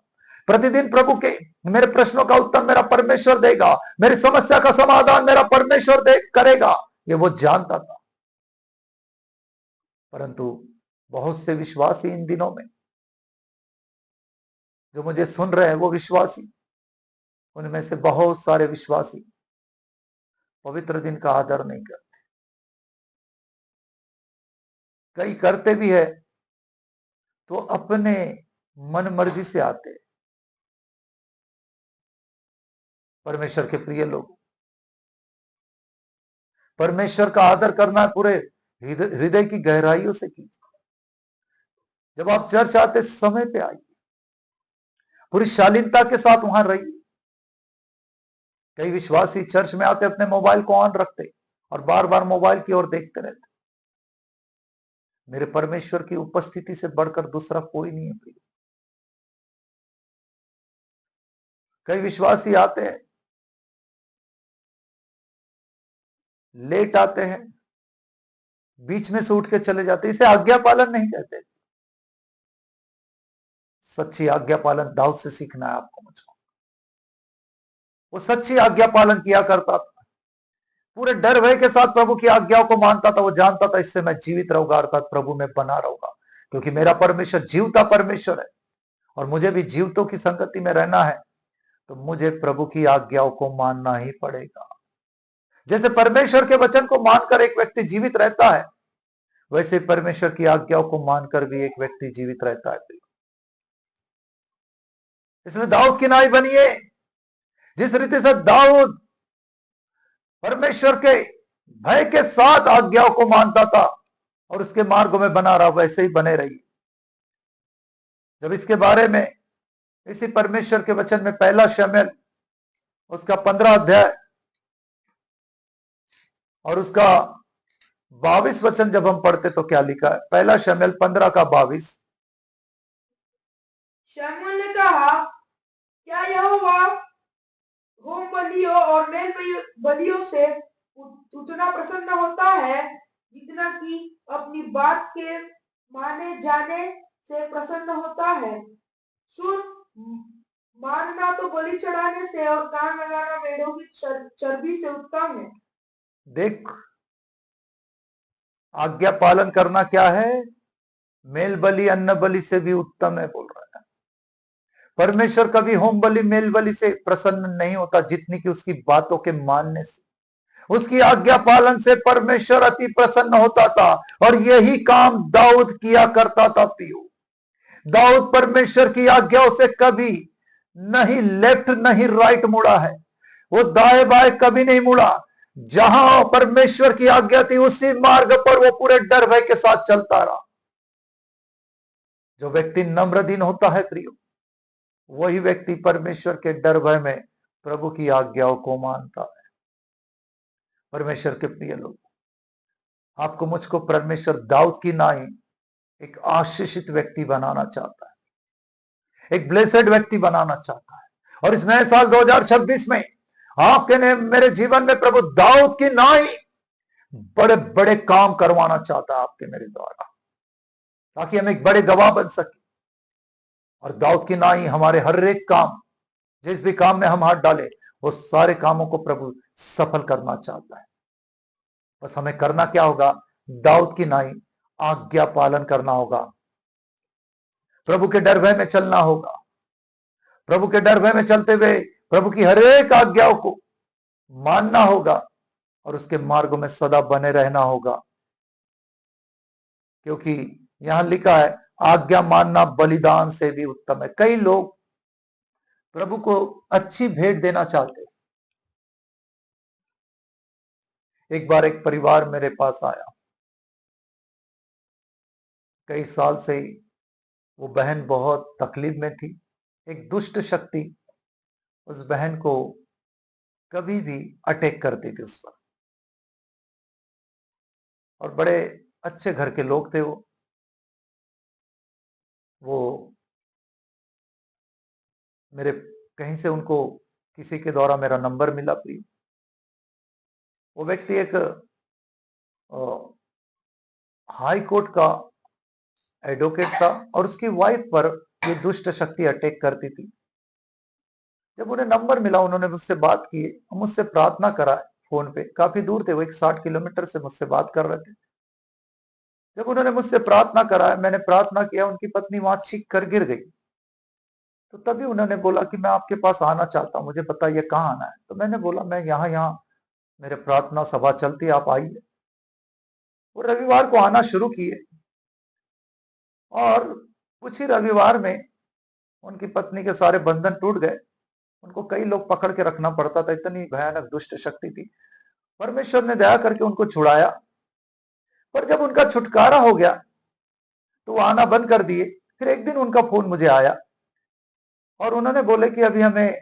प्रतिदिन प्रभु के मेरे प्रश्नों का उत्तर मेरा परमेश्वर देगा, मेरी समस्या का समाधान मेरा परमेश्वर करेगा, ये वो जानता था। परंतु बहुत से विश्वासी इन दिनों में जो मुझे सुन रहे हैं, वो विश्वासी, उनमें से बहुत सारे विश्वासी पवित्र दिन का आदर नहीं करते। कई करते भी है तो अपने मन मर्जी से आते हैं। परमेश्वर के प्रिय लोग, परमेश्वर का आदर करना पूरे हृदय की गहराइयों से कीजिए। जब आप चर्च आते, समय पे आइए, पूरी शालीनता के साथ वहां रहिए। कई विश्वासी चर्च में आते, अपने मोबाइल को ऑन रखते और बार बार मोबाइल की ओर देखते रहते। मेरे परमेश्वर की उपस्थिति से बढ़कर दूसरा कोई नहीं है प्रिय। कई विश्वासी आते हैं, लेट आते हैं, बीच में से उठ के चले जाते, इसे आज्ञा पालन नहीं कहते। सच्ची आज्ञा पालन दाऊद से सीखना है आपको, मुझको। वो सच्ची आज्ञा पालन किया करता था, पूरे डर भय के साथ प्रभु की आज्ञाओं को मानता था। वो जानता था इससे मैं जीवित रहूंगा, अर्थात प्रभु में बना रहूंगा, क्योंकि मेरा परमेश्वर जीवता परमेश्वर है और मुझे भी जीवतों की संगति में रहना है, तो मुझे प्रभु की आज्ञाओं को मानना ही पड़ेगा। जैसे परमेश्वर के वचन को मानकर एक व्यक्ति जीवित रहता है, वैसे परमेश्वर की आज्ञाओं को मानकर भी एक व्यक्ति जीवित रहता है। इसलिए दाऊद की नाई बनिए। जिस रीति से दाऊद परमेश्वर के भय के साथ आज्ञाओं को मानता था और उसके मार्गों में बना रहा, वैसे ही बने रहिए। जब इसके बारे में इसी परमेश्वर के वचन में पहला शमूएल उसका 15 अध्याय और उसका 22 वचन जब हम पढ़ते तो क्या लिखा है? पहला शमूएल 15 का 22। शमूएल ने कहा, क्या यहोवा होम बलियों और मेल बलियों से उतना प्रसन्न होता है जितना कि अपनी बात के माने जाने से प्रसन्न होता है? सुन, मानना तो बलि चढ़ाने से और कान लगाना मेढ़ों की चर्बी से उत्तम है। देख, आज्ञा पालन करना क्या है? मेल बलि अन्न बलि से भी उत्तम है, बोल रहा है। परमेश्वर कभी होम बलि मेल बलि से प्रसन्न नहीं होता जितनी कि उसकी बातों के मानने से, उसकी आज्ञा पालन से परमेश्वर अति प्रसन्न होता था। और यही काम दाऊद किया करता था प्रियो। दाऊद परमेश्वर की आज्ञाओं से कभी नहीं लेफ्ट नहीं राइट मुड़ा है, वो दाएं बाएं कभी नहीं मुड़ा। जहां परमेश्वर की आज्ञा थी उसी मार्ग पर वो पूरे डर भय के साथ चलता रहा। जो व्यक्ति नम्र दिन होता है प्रियो, वही व्यक्ति परमेश्वर के डर भय में प्रभु की आज्ञाओं को मानता है। परमेश्वर के प्रिय लोग, आपको मुझको परमेश्वर दाऊद की नाई एक आशीषित व्यक्ति बनाना चाहता है, एक ब्लेसेड व्यक्ति बनाना चाहता है। और इस नए साल 2026 में आपके ने मेरे जीवन में प्रभु दाऊद की नाई बड़े बड़े काम करवाना चाहता है आपके मेरे द्वारा, ताकि हम एक बड़े गवाह बन सके। और दाऊद की नाई हमारे हर एक काम, जिस भी काम में हम हाथ डाले, वो सारे कामों को प्रभु सफल करना चाहता है। बस हमें करना क्या होगा? दाऊद की नाई आज्ञा पालन करना होगा, प्रभु के डर भय में चलना होगा। प्रभु के डर भय में चलते हुए प्रभु की हर एक आज्ञाओं को मानना होगा और उसके मार्गों में सदा बने रहना होगा, क्योंकि यहां लिखा है आज्ञा मानना बलिदान से भी उत्तम है। कई लोग प्रभु को अच्छी भेंट देना चाहते हैं। एक बार एक परिवार मेरे पास आया, कई साल से वो बहन बहुत तकलीफ में थी। एक दुष्ट शक्ति उस बहन को कभी भी अटैक करती थी उस पर, और बड़े अच्छे घर के लोग थे वो मेरे कहीं से उनको किसी के द्वारा मेरा नंबर मिला प्रिय। वो व्यक्ति एक हाई कोर्ट का एडवोकेट था और उसकी वाइफ पर ये दुष्ट शक्ति अटैक करती थी। जब उन्हें नंबर मिला, उन्होंने मुझसे बात की, मुझसे प्रार्थना करा फोन पे। काफी दूर थे वो, 60 किलोमीटर से मुझसे बात कर रहे थे। जब उन्होंने मुझसे प्रार्थना करा, मैंने प्रार्थना किया, उनकी पत्नी वहां चीख कर गिर गई। तो तभी उन्होंने बोला कि मैं आपके पास आना चाहता हूं, मुझे बताइए कहाँ आना है। तो मैंने बोला मैं यहाँ यहाँ मेरे प्रार्थना सभा चलती है, आप आइए। वो रविवार को आना शुरू किए और कुछ ही रविवार में उनकी पत्नी के सारे बंधन टूट गए। उनको कई लोग पकड़ के रखना पड़ता था, इतनी भयानक दुष्ट शक्ति थी। परमेश्वर ने दया करके उनको छुड़ाया, पर जब उनका छुटकारा हो गया तो वो आना बंद कर दिए। फिर एक दिन उनका फोन मुझे आया और उन्होंने बोले कि अभी हमें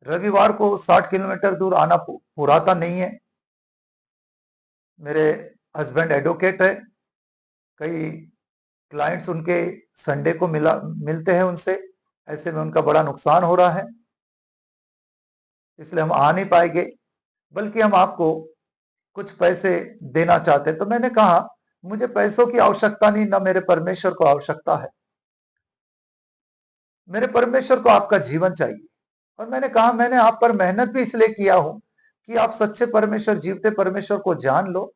रविवार को 60 किलोमीटर दूर आना पुराता नहीं है। मेरे हस्बैंड एडवोकेट है, कई क्लाइंट्स उनके संडे को मिलते हैं उनसे, ऐसे में उनका बड़ा नुकसान हो रहा है, इसलिए हम आ नहीं पाएंगे, बल्कि हम आपको कुछ पैसे देना चाहते हैं। तो मैंने कहा मुझे पैसों की आवश्यकता नहीं, ना मेरे परमेश्वर को आवश्यकता है, मेरे परमेश्वर को आपका जीवन चाहिए। और मैंने कहा मैंने आप पर मेहनत भी इसलिए किया हूं कि आप सच्चे परमेश्वर, जीवते परमेश्वर को जान लो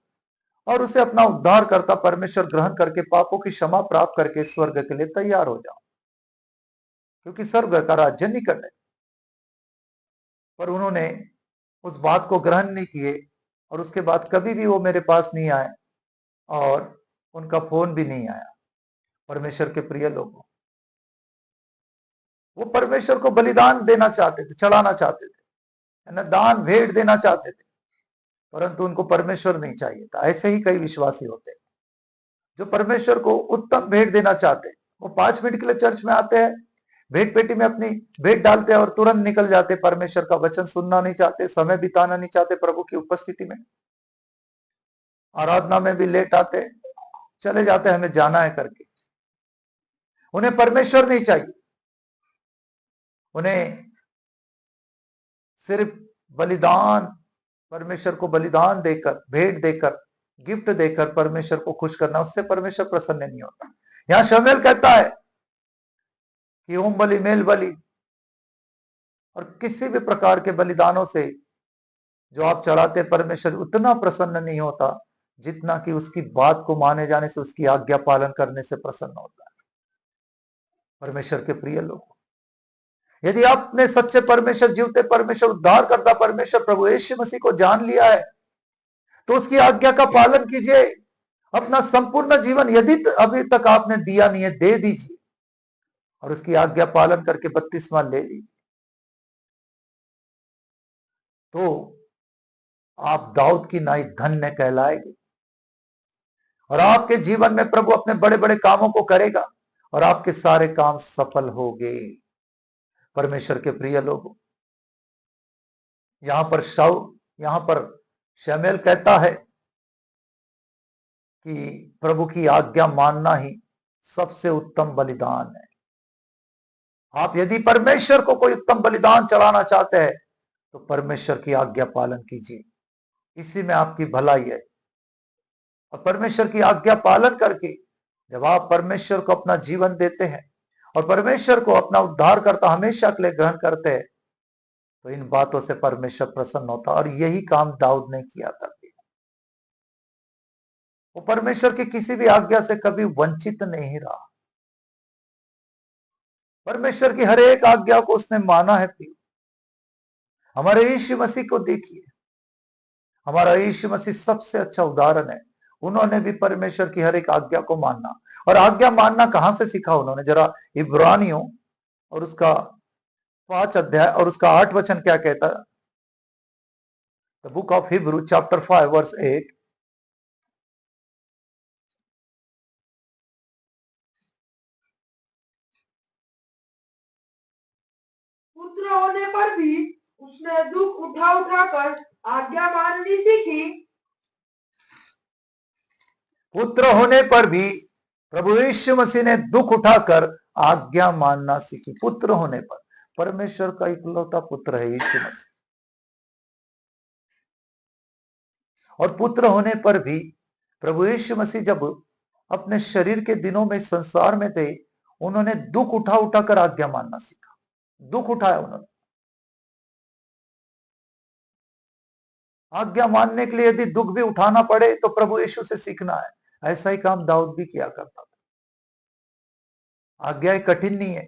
और उसे अपना उद्धार करता परमेश्वर ग्रहण करके पापों की क्षमा प्राप्त करके स्वर्ग के लिए तैयार हो जाओ, क्योंकि स्वर्ग का राज्य निकट है। पर उन्होंने उस बात को ग्रहण नहीं किए और उसके बाद कभी भी वो मेरे पास नहीं आए और उनका फोन भी नहीं आया। परमेश्वर के प्रिय लोगों, वो परमेश्वर को बलिदान देना चाहते थे, चढ़ाना चाहते थे, है ना, दान भेंट देना चाहते थे, परंतु उनको परमेश्वर नहीं चाहिए था। ऐसे ही कई विश्वासी होते हैं जो परमेश्वर को उत्तम भेंट देना चाहते हैं। वो 5 मिनट के लिए चर्च में आते हैं, भेंट पेटी में अपनी भेंट डालते हैं और तुरंत निकल जाते। परमेश्वर का वचन सुनना नहीं चाहते, समय बिताना नहीं चाहते प्रभु की उपस्थिति में, आराधना में भी लेट आते, चले जाते हमें जाना है करके। उन्हें परमेश्वर नहीं चाहिए, उन्हें सिर्फ बलिदान, परमेश्वर को बलिदान देकर, भेंट देकर, गिफ्ट देकर परमेश्वर को खुश करना, उससे परमेश्वर प्रसन्न नहीं होता। यहां शमूएल कहता है कि होम बलि, मेल बलि और किसी भी प्रकार के बलिदानों से जो आप चढ़ाते, परमेश्वर उतना प्रसन्न नहीं होता जितना कि उसकी बात को माने जाने से, उसकी आज्ञा पालन करने से प्रसन्न होता है। परमेश्वर के प्रिय लोग, यदि आपने सच्चे परमेश्वर, जीवते परमेश्वर, उद्धार करता परमेश्वर प्रभु यीशु मसीह को जान लिया है, तो उसकी आज्ञा का पालन कीजिए। अपना संपूर्ण जीवन यदि अभी तक आपने दिया नहीं है, दे दीजिए और उसकी आज्ञा पालन करके बपतिस्मा ले लीजिए, तो आप दाऊद की नाई धन्य कहलाएंगे और आपके जीवन में प्रभु अपने बड़े बड़े कामों को करेगा और आपके सारे काम सफल होंगे। परमेश्वर के प्रिय लोगों, यहां पर शमूएल कहता है कि प्रभु की आज्ञा मानना ही सबसे उत्तम बलिदान है। आप यदि परमेश्वर को कोई उत्तम बलिदान चढ़ाना चाहते हैं तो परमेश्वर की आज्ञा पालन कीजिए, इसी में आपकी भलाई है। और परमेश्वर की आज्ञा पालन करके जब आप परमेश्वर को अपना जीवन देते हैं और परमेश्वर को अपना उद्धार करता हमेशा के लिए ग्रहण करते हैं, तो इन बातों से परमेश्वर प्रसन्न होता। और यही काम दाऊद ने किया था। वो परमेश्वर की किसी भी आज्ञा से कभी वंचित नहीं रहा। परमेश्वर की हर एक आज्ञा को उसने माना है। प्रिय, हमारे यीशु मसीह को देखिए, हमारा यीशु मसीह सबसे अच्छा उदाहरण है। उन्होंने भी परमेश्वर की हर एक आज्ञा को मानना, और आज्ञा मानना कहां से सीखा उन्होंने? जरा इब्रानियों और उसका 5 अध्याय और उसका 8 वचन क्या कहता है? The book of Hebrew chapter 5 verse 8। पुत्र होने पर भी उसने दुख उठा उठाकर आज्ञा माननी सीखी। पुत्र होने पर भी प्रभु यीशु मसीह ने दुख उठाकर आज्ञा मानना सीखी। पुत्र होने पर, परमेश्वर का इकलौता पुत्र है यीशु मसीह, और पुत्र होने पर भी प्रभु यीशु मसीह जब अपने शरीर के दिनों में संसार में थे, उन्होंने दुख उठा उठाकर आज्ञा मानना सीखा। दुख उठाया उन्होंने। आज्ञा मानने के लिए यदि दुख भी उठाना पड़े तो प्रभु यीशु से सीखना है। ऐसा ही काम दाऊद भी किया करता था। आज्ञाएं कठिन नहीं है,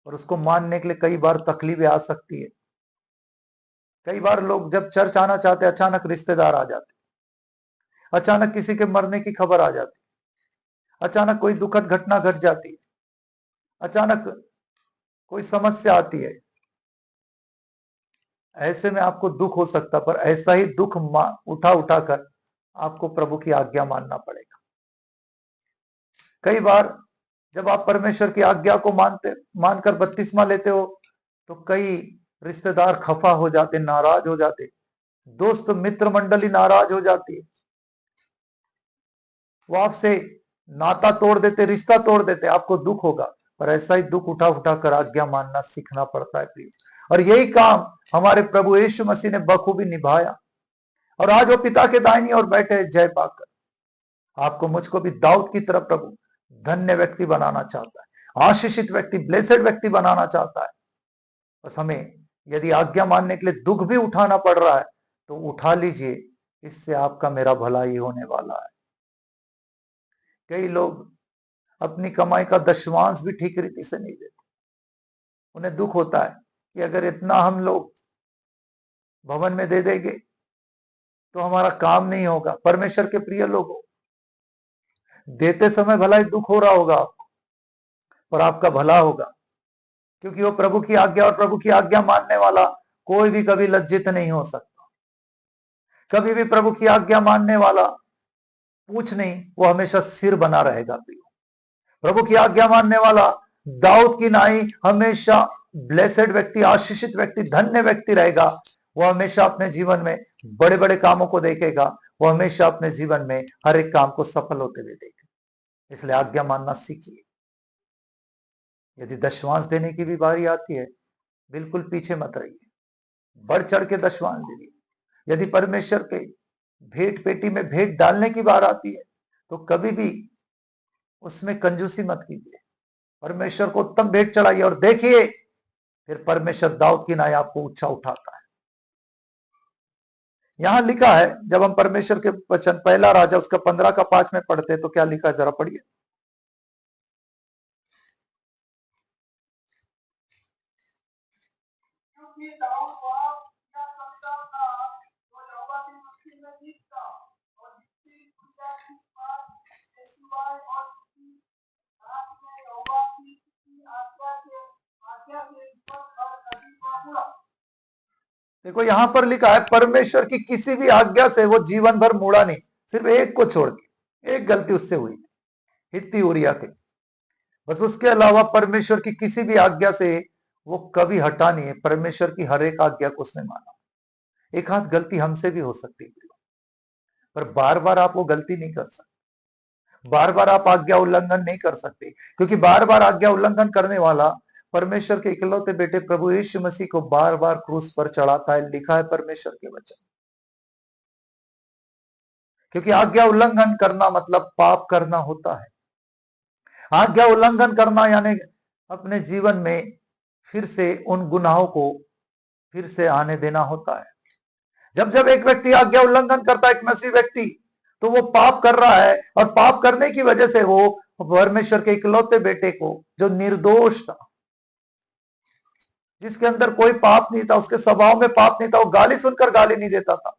और उसको मानने के लिए कई बार तकलीफें आ सकती है। कई बार लोग जब चर्च आना चाहते, अचानक रिश्तेदार आ जाते, अचानक किसी के मरने की खबर आ जाती, अचानक कोई दुखद घटना घट जाती, अचानक कोई समस्या आती है। ऐसे में आपको दुख हो सकता, पर ऐसा ही दुख उठा उठाकर आपको प्रभु की आज्ञा मानना पड़ेगा। कई बार जब आप परमेश्वर की आज्ञा को मानकर बपतिस्मा लेते हो, तो कई रिश्तेदार खफा हो जाते, नाराज हो जाते, दोस्त मित्र मंडली नाराज हो जाती है, वो आपसे नाता तोड़ देते, रिश्ता तोड़ देते, आपको दुख होगा। पर ऐसा ही दुख उठा उठाकर आज्ञा मानना सीखना पड़ता है प्रिय। और यही काम हमारे प्रभु यीशु मसीह ने बखूबी निभाया, और आज वो पिता के दाहिनी ओर बैठे जय पाकर। आपको मुझको भी दाऊद की तरफ प्रभु धन्य व्यक्ति बनाना चाहता है, आशीषित व्यक्ति, ब्लेसेड व्यक्ति बनाना चाहता है। बस हमें यदि आज्ञा मानने के लिए दुख भी उठाना पड़ रहा है तो उठा लीजिए, इससे आपका मेरा भला ही होने वाला है। कई लोग अपनी कमाई का दशमांश भी ठीक रीति से नहीं देते। उन्हें दुख होता है कि अगर इतना हम लोग भवन में दे देंगे तो हमारा काम नहीं होगा। परमेश्वर के प्रिय लोगों, देते समय भला ही दुख हो रहा होगा आपको, पर आपका भला होगा, क्योंकि वो प्रभु की आज्ञा और प्रभु की आज्ञा मानने वाला कोई भी कभी लज्जित नहीं हो सकता। कभी भी प्रभु की आज्ञा मानने वाला पूछ नहीं, वो हमेशा सिर बना रहेगा। प्रभु की आज्ञा मानने वाला दाऊद की नाई हमेशा ब्लेसेड व्यक्ति, आशीषित व्यक्ति, धन्य व्यक्ति रहेगा। वो हमेशा अपने जीवन में बड़े बड़े कामों को देखेगा, वो हमेशा अपने जीवन में हर एक काम को सफल होते हुए देखेगा। इसलिए आज्ञा मानना सीखिए। यदि दशवांश देने की भी बारी आती है, बिल्कुल पीछे मत रहिए, बढ़ चढ़ के दशवांश दीजिए। यदि परमेश्वर के भेंट पेटी में भेंट डालने की बार आती है तो कभी भी उसमें कंजूसी मत कीजिए। परमेश्वर को उत्तम भेंट चढ़ाइए, और देखिए फिर परमेश्वर दाऊद की नाई आपको ऊंचा उठाता है। यहां लिखा है, जब हम परमेश्वर के वचन पहला राजा उसका 15 का 5 में पढ़ते तो क्या लिखा है, जरा पढ़िए। देखो यहां पर लिखा है, परमेश्वर की किसी भी आज्ञा से वो जीवन भर मुड़ा नहीं, सिर्फ एक को छोड़ के। एक गलती उससे हुई थी, हित्ती उरिया के, बस उसके अलावा परमेश्वर की किसी भी आज्ञा से वो कभी हटा नहीं है। परमेश्वर की हर एक आज्ञा को उसने माना। एक हाथ गलती हमसे भी हो सकती है, पर बार बार आप वो गलती नहीं कर सकते, बार बार आप आज्ञा उल्लंघन नहीं कर सकते, क्योंकि बार बार आज्ञा उल्लंघन करने वाला परमेश्वर के इकलौते बेटे प्रभु यीशु मसीह को बार बार क्रूस पर चढ़ाता है, लिखा है परमेश्वर के वचन। क्योंकि आज्ञा उल्लंघन करना मतलब पाप करना होता है। आज्ञा उल्लंघन करना यानी अपने जीवन में फिर से उन गुनाहों को फिर से आने देना होता है। जब जब एक व्यक्ति आज्ञा उल्लंघन करता है, एक मसीह व्यक्ति, तो वो पाप कर रहा है, और पाप करने की वजह से वो परमेश्वर के इकलौते बेटे को, जो निर्दोष था, जिसके अंदर कोई पाप नहीं था, उसके स्वभाव में पाप नहीं था, वो गाली सुनकर गाली नहीं देता था,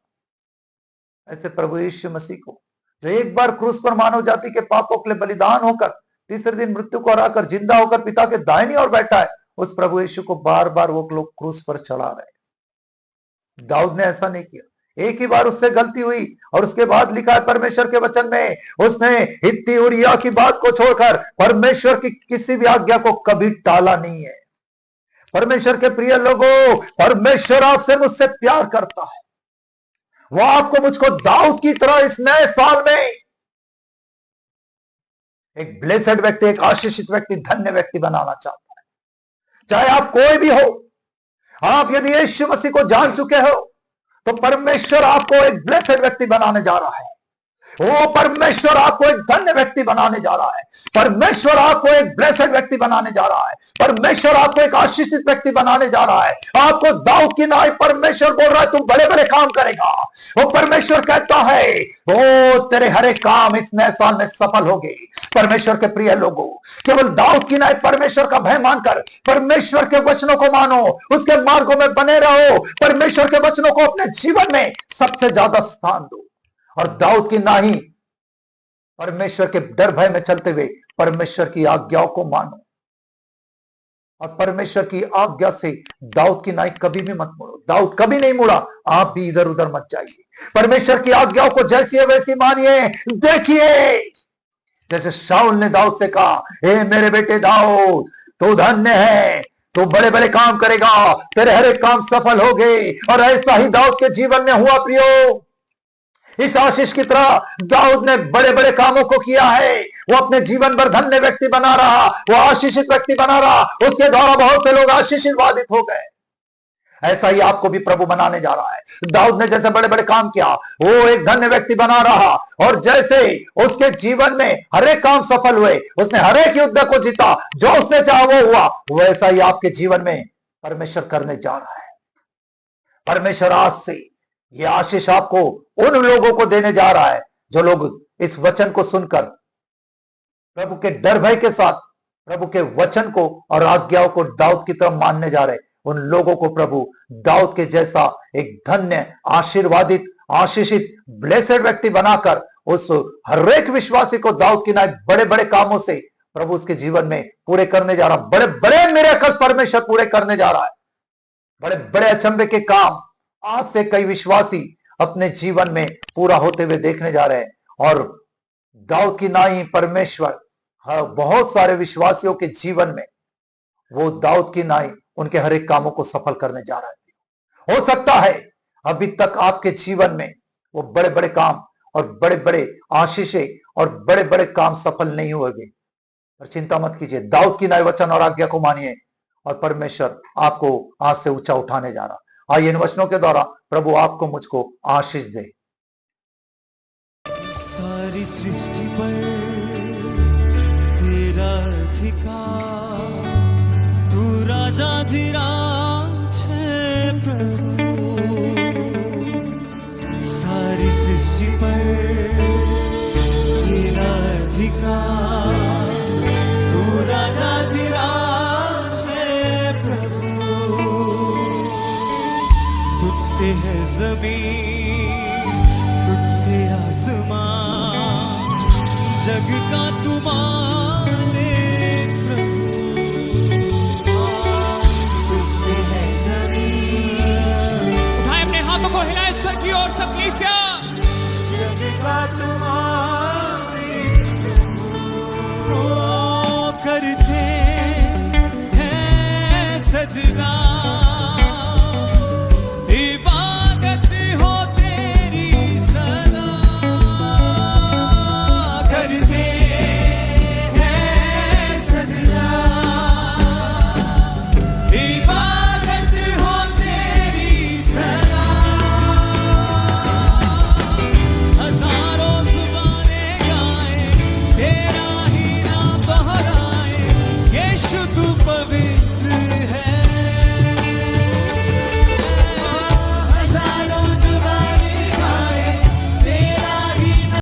ऐसे प्रभु यीशु मसीह को, जो एक बार क्रूस पर मानव जाति के पापों के लिए बलिदान होकर तीसरे दिन मृत्यु को हराकर जिंदा होकर पिता के दाहिनी ओर बैठा है, उस प्रभु यीशु को बार बार वो लोग क्रूस पर चढ़ा रहे। दाऊद ने ऐसा नहीं किया, एक ही बार उससे गलती हुई, और उसके बाद लिखा है परमेश्वर के वचन में, उसने हित्ती उरिया की बात को छोड़कर परमेश्वर की किसी भी आज्ञा को कभी टाला नहीं है। परमेश्वर के प्रिय लोगों, परमेश्वर आपसे मुझसे प्यार करता है। वो आपको मुझको दाऊद की तरह इस नए साल में एक ब्लेसेड व्यक्ति, एक आशीषित व्यक्ति, धन्य व्यक्ति बनाना चाहता है। चाहे आप कोई भी हो, आप यदि यीशु मसीह को जान चुके हो, तो परमेश्वर आपको एक ब्लेसेड व्यक्ति बनाने जा रहा है। वो परमेश्वर आपको एक धन्य व्यक्ति बनाने जा रहा है। परमेश्वर आपको एक ब्लेसेड व्यक्ति बनाने जा रहा है। परमेश्वर आपको एक आशीषित व्यक्ति बनाने जा रहा है। आपको दाऊद की नाई परमेश्वर बोल रहा है, तुम बड़े बड़े काम करेगा। वो परमेश्वर कहता है, वो तेरे हर एक काम इस नए साल में सफल होंगे। परमेश्वर के प्रिय लोगों, केवल दाऊद की नाई परमेश्वर का भय मानकर परमेश्वर के वचनों को मानो, उसके मार्गों में बने रहो, परमेश्वर के वचनों को अपने जीवन में सबसे ज्यादा स्थान दो। और दाऊद की नाही परमेश्वर के डर भय में चलते हुए परमेश्वर की आज्ञाओं को मानो, और परमेश्वर की आज्ञा से दाऊद की नाई कभी भी मत मोड़ो। दाऊद कभी नहीं मुड़ा, आप भी इधर उधर मत जाइए। परमेश्वर की आज्ञाओं को जैसी है वैसी मानिए। देखिए, जैसे शाऊल ने दाऊद से कहा, हे मेरे बेटे दाऊद, तू धन्य है, तू बड़े बड़े काम करेगा, तेरे हर एक काम सफल हो गए। और ऐसा ही दाऊद के जीवन में हुआ। प्रियो, इस आशीष की तरह दाऊद ने बड़े बड़े कामों को किया है। वो अपने जीवन भर धन्य व्यक्ति बना रहा, वो आशीषित व्यक्ति बना रहा, उसके द्वारा बहुत से लोग आशीषित हो गए। ऐसा ही आपको भी प्रभु बनाने जा रहा है। दाऊद ने जैसे बड़े बड़े काम किया, वो एक धन्य व्यक्ति बना रहा, और जैसे उसके जीवन में हर एक काम सफल हुए, उसने हर एक युद्ध को जीता, जो उसने चाहा वो हुआ, वैसा ही आपके जीवन में परमेश्वर करने जा रहा है। परमेश्वर आज से ये आशीष आपको उन लोगों को देने जा रहा है, जो लोग इस वचन को सुनकर प्रभु के डर भय के साथ प्रभु के वचन को और आज्ञाओं को दाऊद की तरह मानने जा रहे। उन लोगों को प्रभु दाऊद के जैसा एक धन्य, आशीर्वादित, आशीषित, ब्लेसेड व्यक्ति बनाकर उस हर एक विश्वासी को दाऊद की नाई बड़े बड़े कामों से प्रभु उसके जीवन में पूरे करने जा रहा। बड़े बड़े मिरेकल्स परमेश्वर पूरे करने जा रहा है। बड़े बड़े अचंभे के काम आज से कई विश्वासी अपने जीवन में पूरा होते हुए देखने जा रहे हैं। और दाऊद की नाई परमेश्वर बहुत सारे विश्वासियों के जीवन में वो दाऊद की नाई उनके हर एक कामों को सफल करने जा रहा है। हो सकता है अभी तक आपके जीवन में वो बड़े बड़े काम और बड़े बड़े आशीषें और बड़े बड़े काम सफल नहीं हुए, पर चिंता मत कीजिए। दाऊद की नाई वचन और आज्ञा को मानिए, और परमेश्वर आपको आज से ऊंचा उठाने जा रहा। आइए इन वचनों के द्वारा प्रभु आपको मुझको आशीष दे। सारी सृष्टि पर तेरा अधिकार, तू राजाधिराज है प्रभु। सारी सृष्टि पर तेरा अधिकार, तू राजाधिराज है प्रभु। तुझसे है जमीन, तुझसे आसमां, जग का तू मालिक प्रभु। तुझसे है जमीन, उठाए अपने हाथों को हिलाए सर की ओर, सब कलीसिया, जग का तू मालिक